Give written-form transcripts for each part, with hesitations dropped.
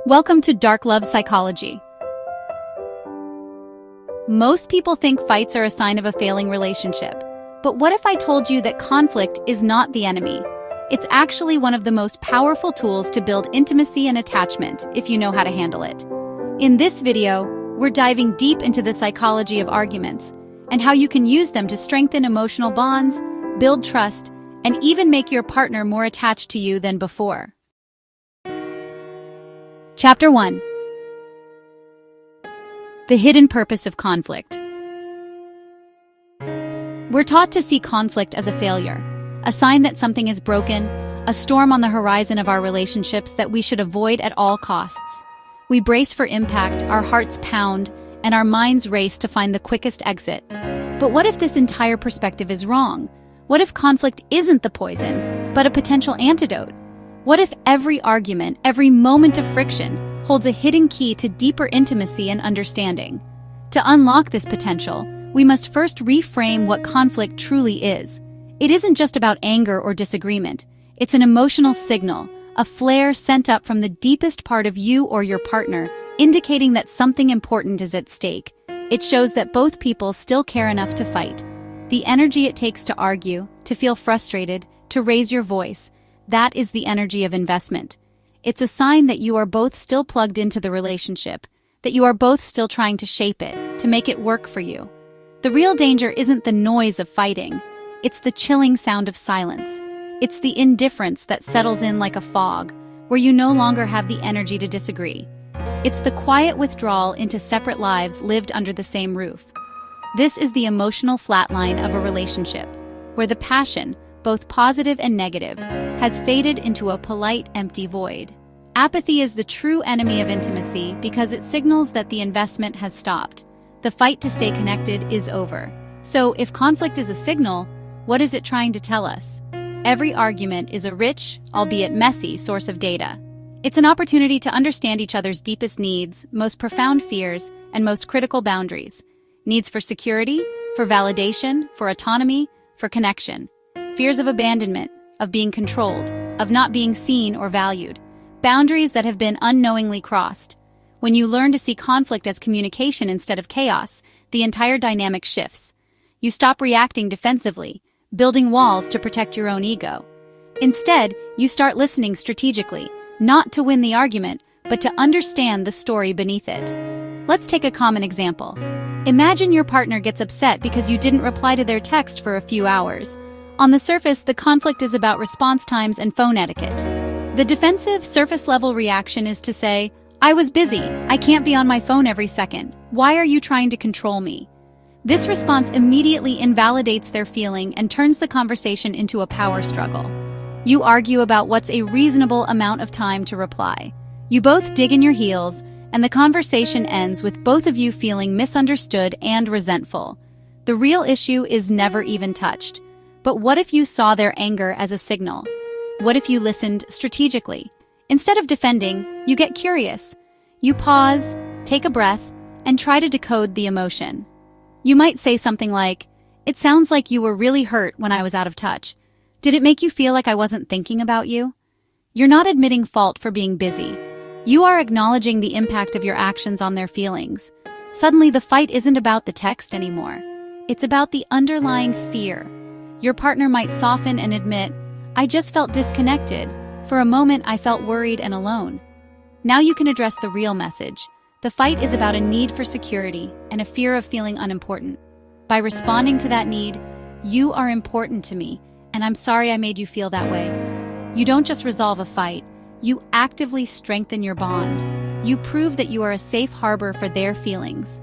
Welcome to Dark Love Psychology. Most people think fights are a sign of a failing relationship. But what if I told you that conflict is not the enemy? It's actually one of the most powerful tools to build intimacy and attachment if you know how to handle it. In this video, we're diving deep into the psychology of arguments and how you can use them to strengthen emotional bonds, build trust, and even make your partner more attached to you than before. Chapter 1. The hidden purpose of conflict. We're taught to see conflict as a failure, a sign that something is broken, a storm on the horizon of our relationships that we should avoid at all costs. We brace for impact, our hearts pound, and our minds race to find the quickest exit. But what if this entire perspective is wrong? What if conflict isn't the poison, but a potential antidote? What if every argument, every moment of friction, holds a hidden key to deeper intimacy and understanding? To unlock this potential, we must first reframe what conflict truly is. It isn't just about anger or disagreement. It's an emotional signal, a flare sent up from the deepest part of you or your partner, indicating that something important is at stake. It shows that both people still care enough to fight. The energy it takes to argue, to feel frustrated, to raise your voice, that is the energy of investment. It's a sign that you are both still plugged into the relationship, that you are both still trying to shape it, to make it work for you. The real danger isn't the noise of fighting. It's the chilling sound of silence. It's the indifference that settles in like a fog, where you no longer have the energy to disagree. It's the quiet withdrawal into separate lives lived under the same roof. This is the emotional flatline of a relationship, where the passion, both positive and negative, has faded into a polite, empty void. Apathy is the true enemy of intimacy because it signals that the investment has stopped. The fight to stay connected is over. So, if conflict is a signal, what is it trying to tell us? Every argument is a rich, albeit messy, source of data. It's an opportunity to understand each other's deepest needs, most profound fears, and most critical boundaries. Needs for security, for validation, for autonomy, for connection. Fears of abandonment, of being controlled, of not being seen or valued. Boundaries that have been unknowingly crossed. When you learn to see conflict as communication instead of chaos, the entire dynamic shifts. You stop reacting defensively, building walls to protect your own ego. Instead, you start listening strategically, not to win the argument, but to understand the story beneath it. Let's take a common example. Imagine your partner gets upset because you didn't reply to their text for a few hours. On the surface, the conflict is about response times and phone etiquette. The defensive, surface-level reaction is to say, "I was busy. I can't be on my phone every second. Why are you trying to control me?" This response immediately invalidates their feeling and turns the conversation into a power struggle. You argue about what's a reasonable amount of time to reply. You both dig in your heels, and the conversation ends with both of you feeling misunderstood and resentful. The real issue is never even touched. But what if you saw their anger as a signal? What if you listened strategically? Instead of defending, you get curious. You pause, take a breath, and try to decode the emotion. You might say something like, "It sounds like you were really hurt when I was out of touch. Did it make you feel like I wasn't thinking about you?" You're not admitting fault for being busy. You are acknowledging the impact of your actions on their feelings. Suddenly, the fight isn't about the text anymore. It's about the underlying fear. Your partner might soften and admit, "I just felt disconnected. For a moment, I felt worried and alone." Now you can address the real message. The fight is about a need for security and a fear of feeling unimportant. By responding to that need, "You are important to me, and I'm sorry I made you feel that way." You don't just resolve a fight, you actively strengthen your bond. You prove that you are a safe harbor for their feelings.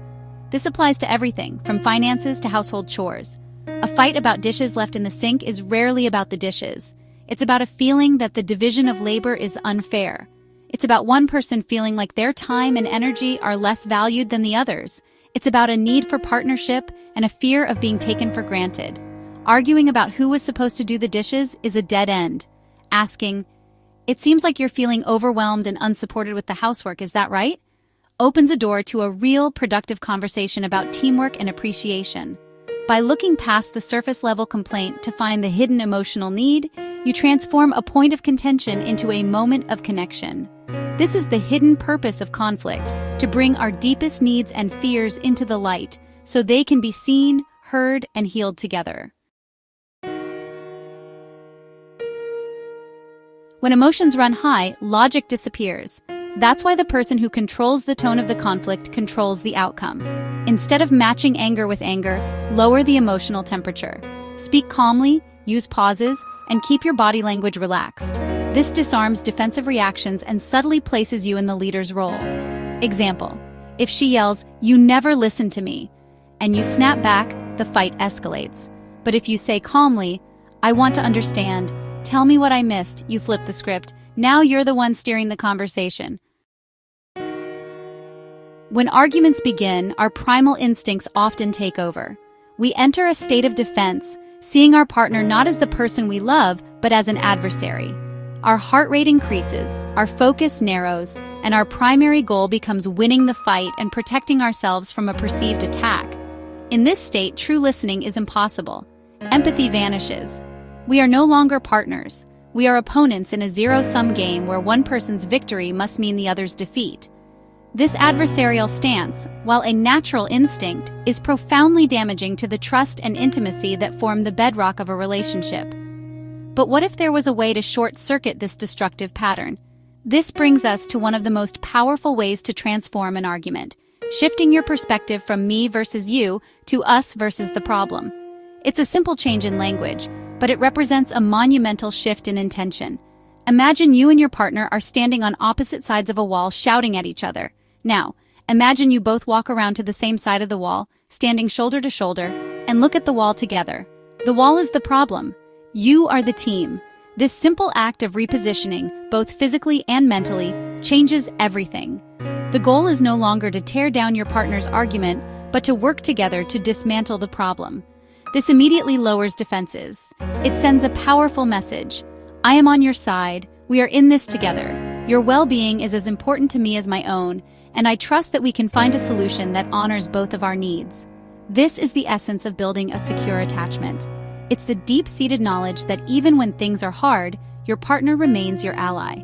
This applies to everything, from finances to household chores. A fight about dishes left in the sink is rarely about the dishes. It's about a feeling that the division of labor is unfair. It's about one person feeling like their time and energy are less valued than the others. It's about a need for partnership and a fear of being taken for granted. Arguing about who was supposed to do the dishes is a dead end. Asking, "It seems like you're feeling overwhelmed and unsupported with the housework, is that right?" opens a door to a real, productive conversation about teamwork and appreciation. By looking past the surface-level complaint to find the hidden emotional need, you transform a point of contention into a moment of connection. This is the hidden purpose of conflict, to bring our deepest needs and fears into the light, so they can be seen, heard, and healed together. When emotions run high, logic disappears. That's why the person who controls the tone of the conflict controls the outcome. Instead of matching anger with anger, lower the emotional temperature. Speak calmly, use pauses, and keep your body language relaxed. This disarms defensive reactions and subtly places you in the leader's role. Example: if she yells, "You never listen to me," and you snap back, the fight escalates. But if you say calmly, "I want to understand, tell me what I missed," you flip the script. Now you're the one steering the conversation. When arguments begin, our primal instincts often take over. We enter a state of defense, seeing our partner not as the person we love, but as an adversary. Our heart rate increases, our focus narrows, and our primary goal becomes winning the fight and protecting ourselves from a perceived attack. In this state, true listening is impossible. Empathy vanishes. We are no longer partners. We are opponents in a zero-sum game where one person's victory must mean the other's defeat. This adversarial stance, while a natural instinct, is profoundly damaging to the trust and intimacy that form the bedrock of a relationship. But what if there was a way to short-circuit this destructive pattern? This brings us to one of the most powerful ways to transform an argument, shifting your perspective from me versus you to us versus the problem. It's a simple change in language, but it represents a monumental shift in intention. Imagine you and your partner are standing on opposite sides of a wall shouting at each other. Now, imagine you both walk around to the same side of the wall, standing shoulder to shoulder, and look at the wall together. The wall is the problem. You are the team. This simple act of repositioning, both physically and mentally, changes everything. The goal is no longer to tear down your partner's argument, but to work together to dismantle the problem. This immediately lowers defenses. It sends a powerful message. I am on your side. We are in this together. Your well-being is as important to me as my own, and I trust that we can find a solution that honors both of our needs. This is the essence of building a secure attachment. It's the deep-seated knowledge that even when things are hard, your partner remains your ally.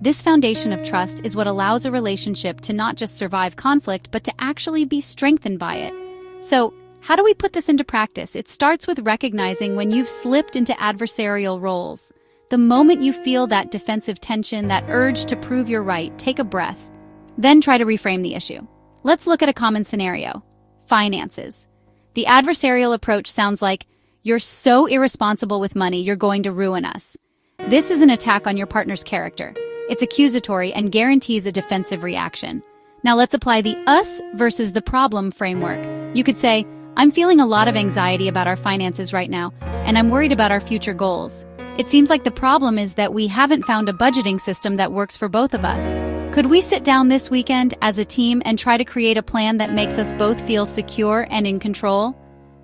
This foundation of trust is what allows a relationship to not just survive conflict, but to actually be strengthened by it. So, how do we put this into practice? It starts with recognizing when you've slipped into adversarial roles. The moment you feel that defensive tension, that urge to prove you're right, take a breath. Then try to reframe the issue. Let's look at a common scenario: finances. The adversarial approach sounds like, "You're so irresponsible with money, you're going to ruin us." This is an attack on your partner's character. It's accusatory and guarantees a defensive reaction. Now let's apply the us versus the problem framework. You could say, "I'm feeling a lot of anxiety about our finances right now, and I'm worried about our future goals. It seems like the problem is that we haven't found a budgeting system that works for both of us. Could we sit down this weekend as a team and try to create a plan that makes us both feel secure and in control?"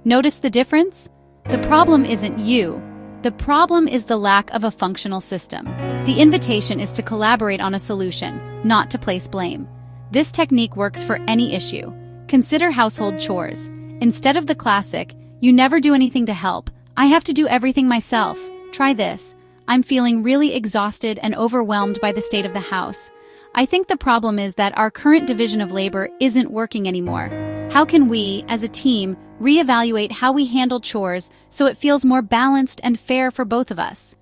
Notice the difference? The problem isn't you. The problem is the lack of a functional system. The invitation is to collaborate on a solution, not to place blame. This technique works for any issue. Consider household chores. Instead of the classic, "You never do anything to help. I have to do everything myself." Try this: "I'm feeling really exhausted and overwhelmed by the state of the house. I think the problem is that our current division of labor isn't working anymore. How can we, as a team, reevaluate how we handle chores so it feels more balanced and fair for both of us?"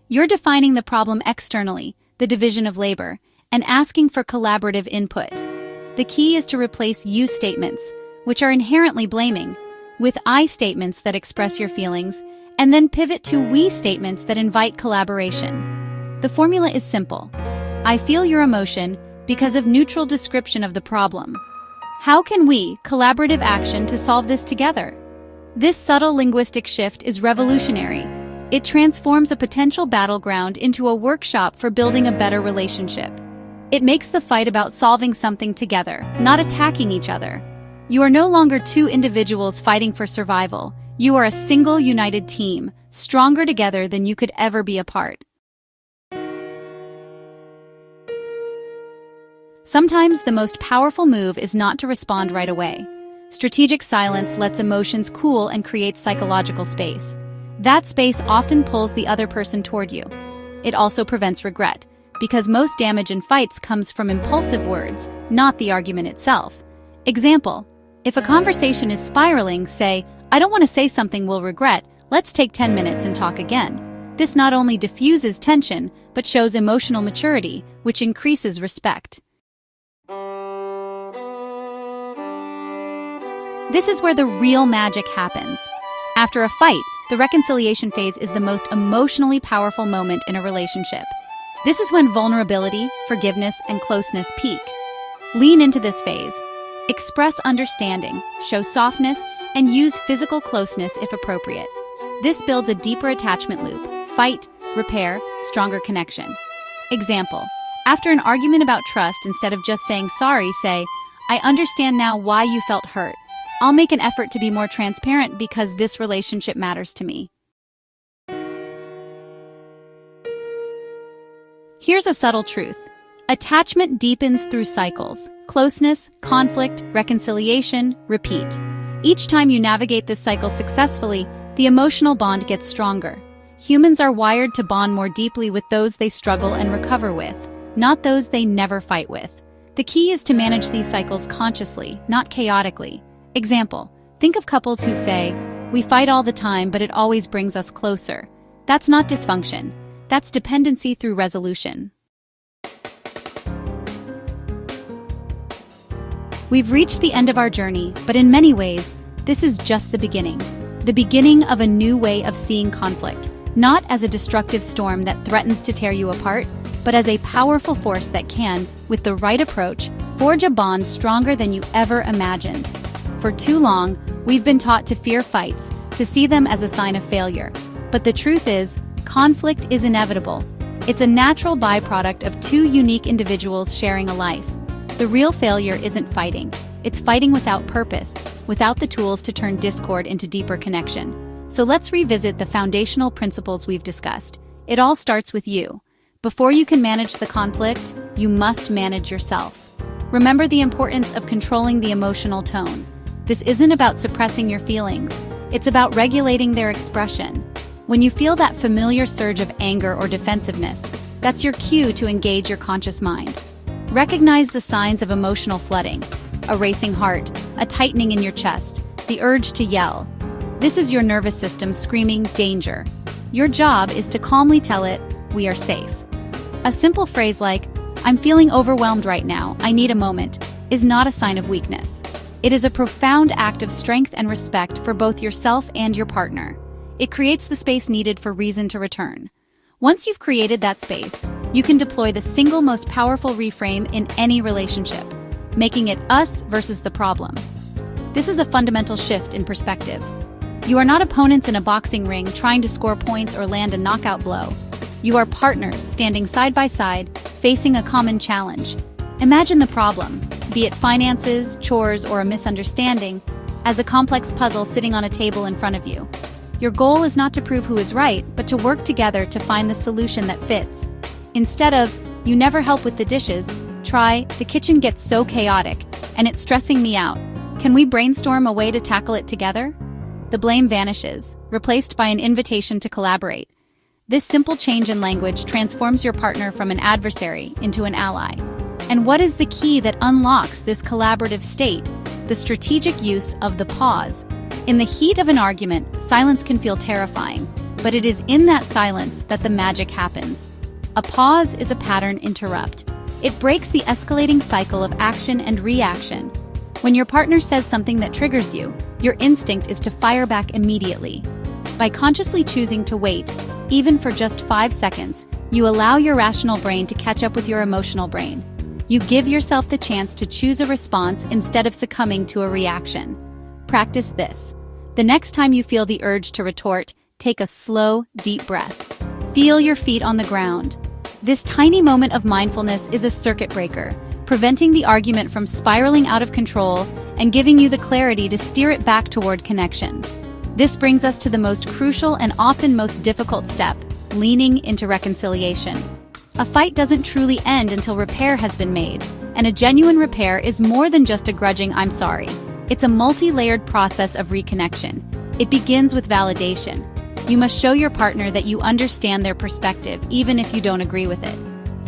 You're defining the problem externally, the division of labor, and asking for collaborative input. The key is to replace you statements, which are inherently blaming, with I statements that express your feelings, and then pivot to we statements that invite collaboration. The formula is simple. I feel your emotion because of neutral description of the problem. How can we, collaborative action to solve this together? This subtle linguistic shift is revolutionary. It transforms a potential battleground into a workshop for building a better relationship. It makes the fight about solving something together, not attacking each other. You are no longer two individuals fighting for survival. You are a single, united team, stronger together than you could ever be apart. Sometimes the most powerful move is not to respond right away. Strategic silence lets emotions cool and creates psychological space. That space often pulls the other person toward you. It also prevents regret, because most damage in fights comes from impulsive words, not the argument itself. Example: if a conversation is spiraling, say, "I don't want to say something we'll regret, let's take 10 minutes and talk again." This not only diffuses tension, but shows emotional maturity, which increases respect. This is where the real magic happens. After a fight, the reconciliation phase is the most emotionally powerful moment in a relationship. This is when vulnerability, forgiveness, and closeness peak. Lean into this phase. Express understanding, show softness, and use physical closeness if appropriate. This builds a deeper attachment loop: fight, repair, stronger connection. Example: after an argument about trust, instead of just saying sorry, say, "I understand now why you felt hurt. I'll make an effort to be more transparent because this relationship matters to me." Here's a subtle truth. Attachment deepens through cycles: closeness, conflict, reconciliation, repeat. Each time you navigate this cycle successfully, the emotional bond gets stronger. Humans are wired to bond more deeply with those they struggle and recover with, not those they never fight with. The key is to manage these cycles consciously, not chaotically. Example: think of couples who say, "We fight all the time, but it always brings us closer." That's not dysfunction. That's dependency through resolution. We've reached the end of our journey, but in many ways, this is just the beginning. The beginning of a new way of seeing conflict, not as a destructive storm that threatens to tear you apart, but as a powerful force that can, with the right approach, forge a bond stronger than you ever imagined. For too long, we've been taught to fear fights, to see them as a sign of failure. But the truth is, conflict is inevitable. It's a natural byproduct of two unique individuals sharing a life. The real failure isn't fighting. It's fighting without purpose, without the tools to turn discord into deeper connection. So let's revisit the foundational principles we've discussed. It all starts with you. Before you can manage the conflict, you must manage yourself. Remember the importance of controlling the emotional tone. This isn't about suppressing your feelings. It's about regulating their expression. When you feel that familiar surge of anger or defensiveness, that's your cue to engage your conscious mind. Recognize the signs of emotional flooding: a racing heart, a tightening in your chest, the urge to yell. This is your nervous system screaming danger. Your job is to calmly tell it, "We are safe." A simple phrase like, "I'm feeling overwhelmed right now, I need a moment," is not a sign of weakness. It is a profound act of strength and respect for both yourself and your partner. It creates the space needed for reason to return. Once you've created that space, you can deploy the single most powerful reframe in any relationship, making it us versus the problem. This is a fundamental shift in perspective. You are not opponents in a boxing ring trying to score points or land a knockout blow. You are partners standing side by side, facing a common challenge. Imagine the problem, be it finances, chores, or a misunderstanding, as a complex puzzle sitting on a table in front of you. Your goal is not to prove who is right, but to work together to find the solution that fits. Instead of, "You never help with the dishes," try, "The kitchen gets so chaotic, and it's stressing me out. Can we brainstorm a way to tackle it together?" The blame vanishes, replaced by an invitation to collaborate. This simple change in language transforms your partner from an adversary into an ally. And what is the key that unlocks this collaborative state? The strategic use of the pause. In the heat of an argument, silence can feel terrifying, but it is in that silence that the magic happens. A pause is a pattern interrupt. It breaks the escalating cycle of action and reaction. When your partner says something that triggers you, your instinct is to fire back immediately. By consciously choosing to wait, even for just 5 seconds, you allow your rational brain to catch up with your emotional brain. You give yourself the chance to choose a response instead of succumbing to a reaction. Practice this. The next time you feel the urge to retort, take a slow, deep breath. Feel your feet on the ground. This tiny moment of mindfulness is a circuit breaker, preventing the argument from spiraling out of control and giving you the clarity to steer it back toward connection. This brings us to the most crucial and often most difficult step: leaning into reconciliation. A fight doesn't truly end until repair has been made, and a genuine repair is more than just a grudging "I'm sorry." It's a multi-layered process of reconnection. It begins with validation. You must show your partner that you understand their perspective, even if you don't agree with it.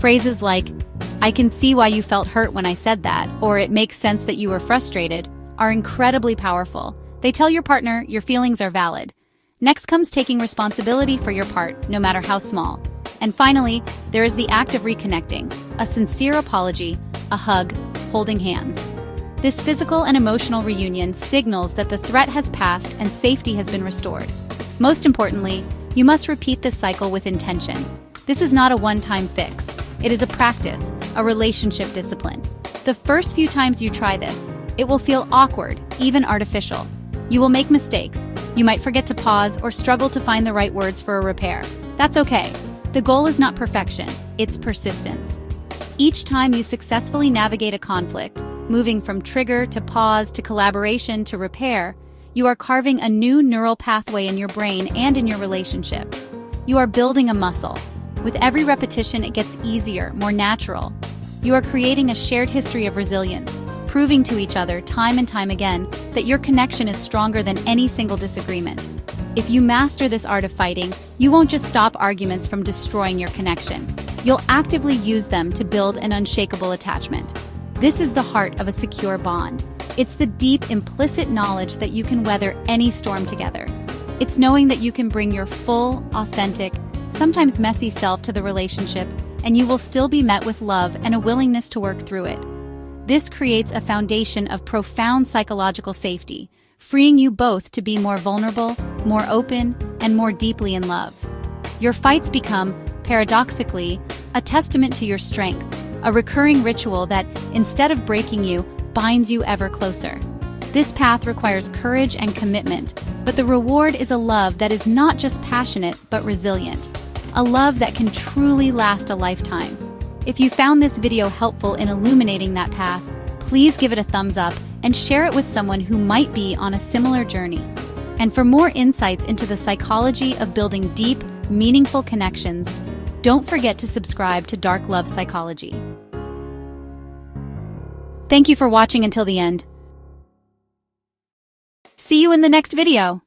Phrases like, "I can see why you felt hurt when I said that," or "it makes sense that you were frustrated," are incredibly powerful. They tell your partner your feelings are valid. Next comes taking responsibility for your part, no matter how small. And finally, there is the act of reconnecting, a sincere apology, a hug, holding hands. This physical and emotional reunion signals that the threat has passed and safety has been restored. Most importantly, you must repeat this cycle with intention. This is not a one-time fix. It is a practice, a relationship discipline. The first few times you try this, it will feel awkward, even artificial. You will make mistakes. You might forget to pause or struggle to find the right words for a repair. That's okay. The goal is not perfection, it's persistence. Each time you successfully navigate a conflict, moving from trigger to pause to collaboration to repair, you are carving a new neural pathway in your brain and in your relationship. You are building a muscle. With every repetition, it gets easier, more natural. You are creating a shared history of resilience, proving to each other time and time again that your connection is stronger than any single disagreement. If you master this art of fighting, you won't just stop arguments from destroying your connection. You'll actively use them to build an unshakable attachment. This is the heart of a secure bond. It's the deep, implicit knowledge that you can weather any storm together. It's knowing that you can bring your full, authentic, sometimes messy self to the relationship, and you will still be met with love and a willingness to work through it. This creates a foundation of profound psychological safety, freeing you both to be more vulnerable, more open, and more deeply in love. Your fights become, paradoxically, a testament to your strength, a recurring ritual that, instead of breaking you, binds you ever closer. This path requires courage and commitment, but the reward is a love that is not just passionate but resilient, a love that can truly last a lifetime. If you found this video helpful in illuminating that path, please give it a thumbs up and share it with someone who might be on a similar journey. And for more insights into the psychology of building deep, meaningful connections, don't forget to subscribe to Dark Love Psychology. Thank you for watching until the end. See you in the next video.